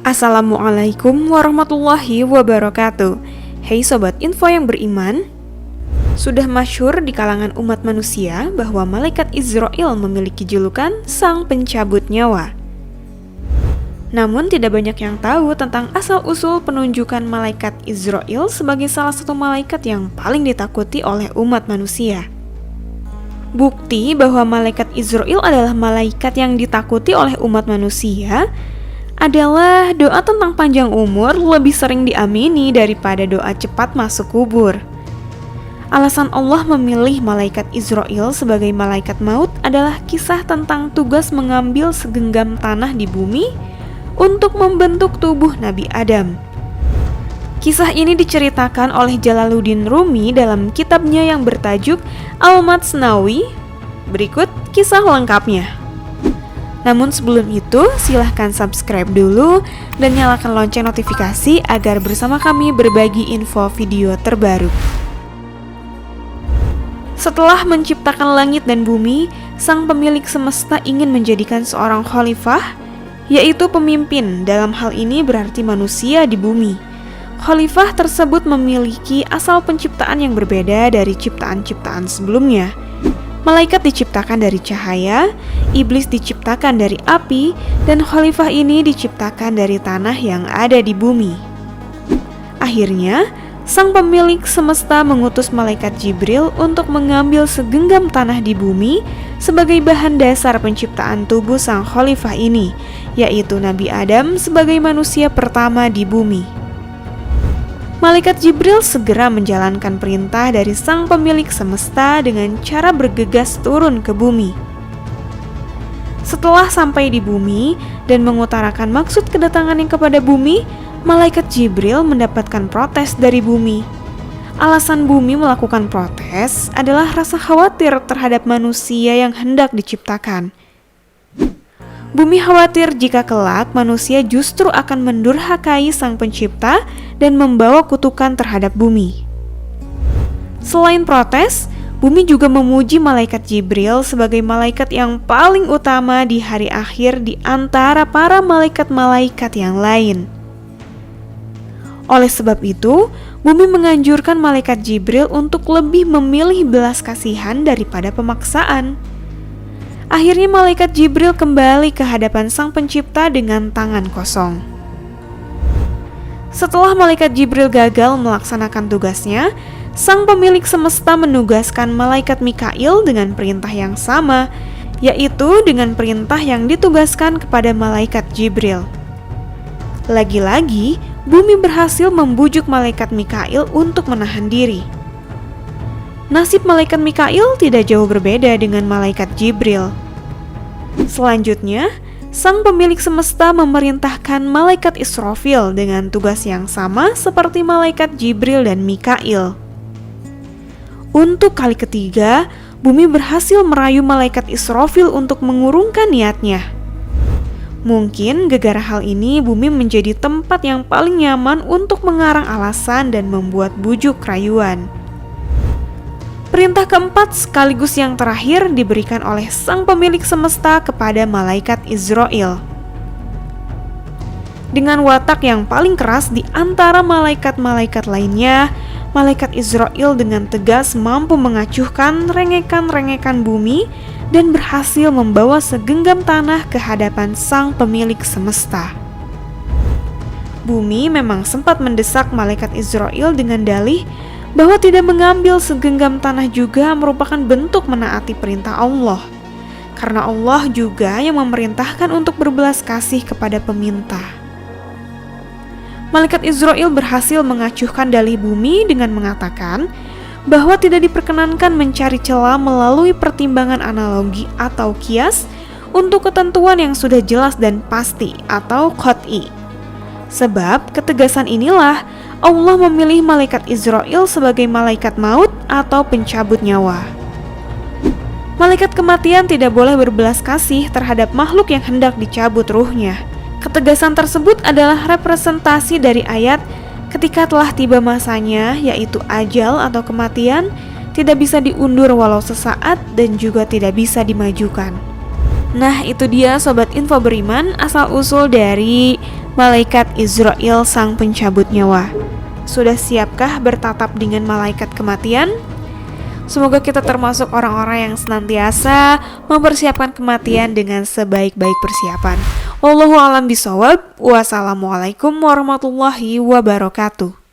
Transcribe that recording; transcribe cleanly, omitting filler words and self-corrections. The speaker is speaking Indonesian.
Assalamualaikum warahmatullahi wabarakatuh. Hei sobat info yang beriman, sudah masyhur di kalangan umat manusia bahwa malaikat Israil memiliki julukan sang pencabut nyawa. Namun tidak banyak yang tahu tentang asal-usul penunjukan malaikat Israil sebagai salah satu malaikat yang paling ditakuti oleh umat manusia. Bukti bahwa malaikat Israil adalah malaikat yang ditakuti oleh umat manusia adalah doa tentang panjang umur lebih sering diamini daripada doa cepat masuk kubur. Alasan Allah memilih malaikat Israil sebagai malaikat maut adalah kisah tentang tugas mengambil segenggam tanah di bumi untuk membentuk tubuh Nabi Adam. Kisah ini diceritakan oleh Jalaluddin Rumi dalam kitabnya yang bertajuk Al-Matsnawi. Berikut kisah lengkapnya. Namun sebelum itu, silahkan subscribe dulu dan nyalakan lonceng notifikasi agar bersama kami berbagi info video terbaru. Setelah menciptakan langit dan bumi, sang pemilik semesta ingin menjadikan seorang khalifah, yaitu pemimpin. Dalam hal ini berarti manusia di bumi. Khalifah tersebut memiliki asal penciptaan yang berbeda dari ciptaan-ciptaan sebelumnya. Malaikat diciptakan dari cahaya, iblis diciptakan dari api, dan khalifah ini diciptakan dari tanah yang ada di bumi. Akhirnya, sang pemilik semesta mengutus malaikat Jibril untuk mengambil segenggam tanah di bumi sebagai bahan dasar penciptaan tubuh sang khalifah ini, yaitu Nabi Adam sebagai manusia pertama di bumi. Malaikat Jibril segera menjalankan perintah dari sang pemilik semesta dengan cara bergegas turun ke bumi. Setelah sampai di bumi dan mengutarakan maksud kedatangannya kepada bumi, malaikat Jibril mendapatkan protes dari bumi. Alasan bumi melakukan protes adalah rasa khawatir terhadap manusia yang hendak diciptakan. Bumi khawatir jika kelak manusia justru akan mendurhakai sang pencipta dan membawa kutukan terhadap bumi. Selain protes, bumi juga memuji malaikat Jibril sebagai malaikat yang paling utama di hari akhir di antara para malaikat-malaikat yang lain. Oleh sebab itu, bumi menganjurkan malaikat Jibril untuk lebih memilih belas kasihan daripada pemaksaan. Akhirnya malaikat Jibril kembali ke hadapan sang pencipta dengan tangan kosong. Setelah malaikat Jibril gagal melaksanakan tugasnya, sang pemilik semesta menugaskan malaikat Mikail dengan perintah yang sama, yaitu dengan perintah yang ditugaskan kepada malaikat Jibril. Lagi-lagi, bumi berhasil membujuk malaikat Mikail untuk menahan diri. Nasib malaikat Mikail tidak jauh berbeda dengan malaikat Jibril. Selanjutnya, sang pemilik semesta memerintahkan malaikat Israfil dengan tugas yang sama seperti malaikat Jibril dan Mikail. Untuk kali ketiga, bumi berhasil merayu malaikat Israfil untuk mengurungkan niatnya. Mungkin gara-gara hal ini bumi menjadi tempat yang paling nyaman untuk mengarang alasan dan membuat bujuk rayuan. Perintah keempat sekaligus yang terakhir diberikan oleh sang pemilik semesta kepada malaikat Israil. Dengan watak yang paling keras di antara malaikat-malaikat lainnya, malaikat Israil dengan tegas mampu mengacuhkan rengekan-rengekan bumi dan berhasil membawa segenggam tanah ke hadapan sang pemilik semesta. Bumi memang sempat mendesak malaikat Israil dengan dalih bahwa tidak mengambil segenggam tanah juga merupakan bentuk menaati perintah Allah, karena Allah juga yang memerintahkan untuk berbelas kasih kepada peminta. Malaikat Israil berhasil mengacuhkan dalih bumi dengan mengatakan bahwa tidak diperkenankan mencari celah melalui pertimbangan analogi atau kias untuk ketentuan yang sudah jelas dan pasti atau qat'i. Sebab ketegasan inilah Allah memilih malaikat Israil sebagai malaikat maut atau pencabut nyawa. Malaikat kematian tidak boleh berbelas kasih terhadap makhluk yang hendak dicabut ruhnya. Ketegasan tersebut adalah representasi dari ayat ketika telah tiba masanya, yaitu ajal atau kematian, tidak bisa diundur walau sesaat dan juga tidak bisa dimajukan. Nah, itu dia Sobat Info Beriman, asal-usul dari malaikat Izrail sang pencabut nyawa. Sudah siapkah bertatap dengan malaikat kematian? Semoga kita termasuk orang-orang yang senantiasa mempersiapkan kematian dengan sebaik-baik persiapan. Wallahu a'lam bishawab. Wassalamualaikum warahmatullahi wabarakatuh.